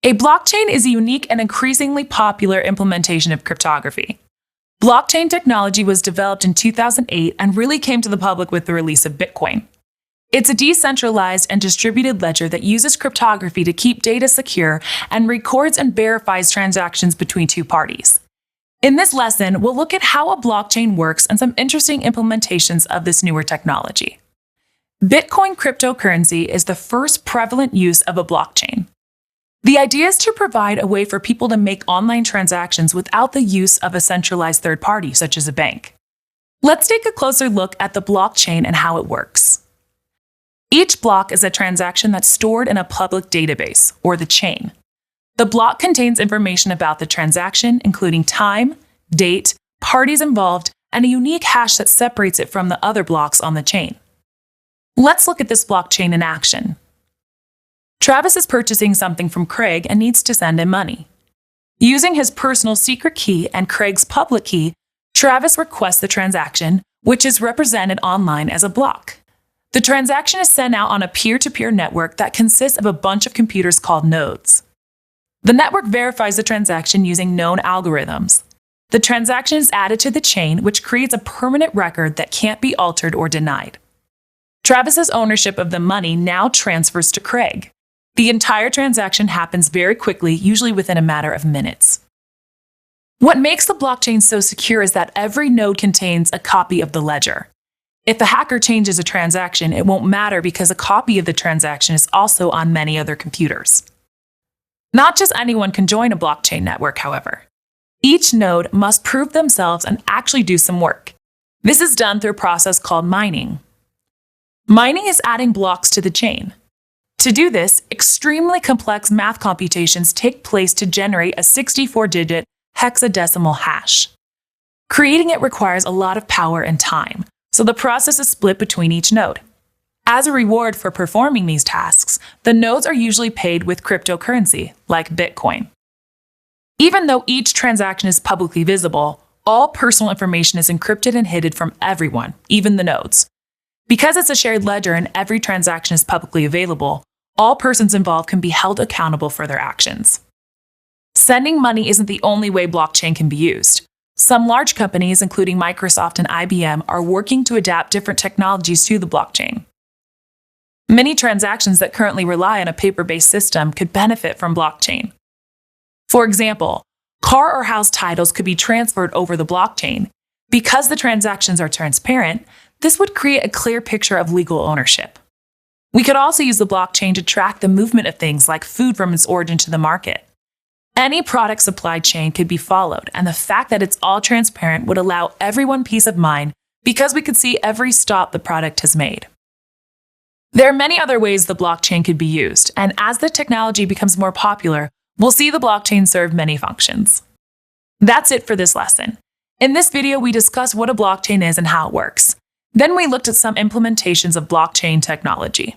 A blockchain is a unique and increasingly popular implementation of cryptography. Blockchain technology was developed in 2008 and really came to the public with the release of Bitcoin. It's a decentralized and distributed ledger that uses cryptography to keep data secure and records and verifies transactions between two parties. In this lesson, we'll look at how a blockchain works and some interesting implementations of this newer technology. Bitcoin cryptocurrency is the first prevalent use of a blockchain. The idea is to provide a way for people to make online transactions without the use of a centralized third party, such as a bank. Let's take a closer look at the blockchain and how it works. Each block is a transaction that's stored in a public database, or the chain. The block contains information about the transaction, including time, date, parties involved, and a unique hash that separates it from the other blocks on the chain. Let's look at this blockchain in action. Travis is purchasing something from Craig and needs to send him money. Using his personal secret key and Craig's public key, Travis requests the transaction, which is represented online as a block. The transaction is sent out on a peer-to-peer network that consists of a bunch of computers called nodes. The network verifies the transaction using known algorithms. The transaction is added to the chain, which creates a permanent record that can't be altered or denied. Travis's ownership of the money now transfers to Craig. The entire transaction happens very quickly, usually within a matter of minutes. What makes the blockchain so secure is that every node contains a copy of the ledger. If a hacker changes a transaction, it won't matter because a copy of the transaction is also on many other computers. Not just anyone can join a blockchain network, however. Each node must prove themselves and actually do some work. This is done through a process called mining. Mining is adding blocks to the chain. To do this, extremely complex math computations take place to generate a 64-digit hexadecimal hash. Creating it requires a lot of power and time, so the process is split between each node. As a reward for performing these tasks, the nodes are usually paid with cryptocurrency, like Bitcoin. Even though each transaction is publicly visible, all personal information is encrypted and hidden from everyone, even the nodes. Because it's a shared ledger and every transaction is publicly available, all persons involved can be held accountable for their actions. Sending money isn't the only way blockchain can be used. Some large companies, including Microsoft and IBM, are working to adapt different technologies to the blockchain. Many transactions that currently rely on a paper-based system could benefit from blockchain. For example, car or house titles could be transferred over the blockchain. Because the transactions are transparent, this would create a clear picture of legal ownership. We could also use the blockchain to track the movement of things like food from its origin to the market. Any product supply chain could be followed, and the fact that it's all transparent would allow everyone peace of mind because we could see every stop the product has made. There are many other ways the blockchain could be used, and as the technology becomes more popular, we'll see the blockchain serve many functions. That's it for this lesson. In this video, we discussed what a blockchain is and how it works. Then we looked at some implementations of blockchain technology.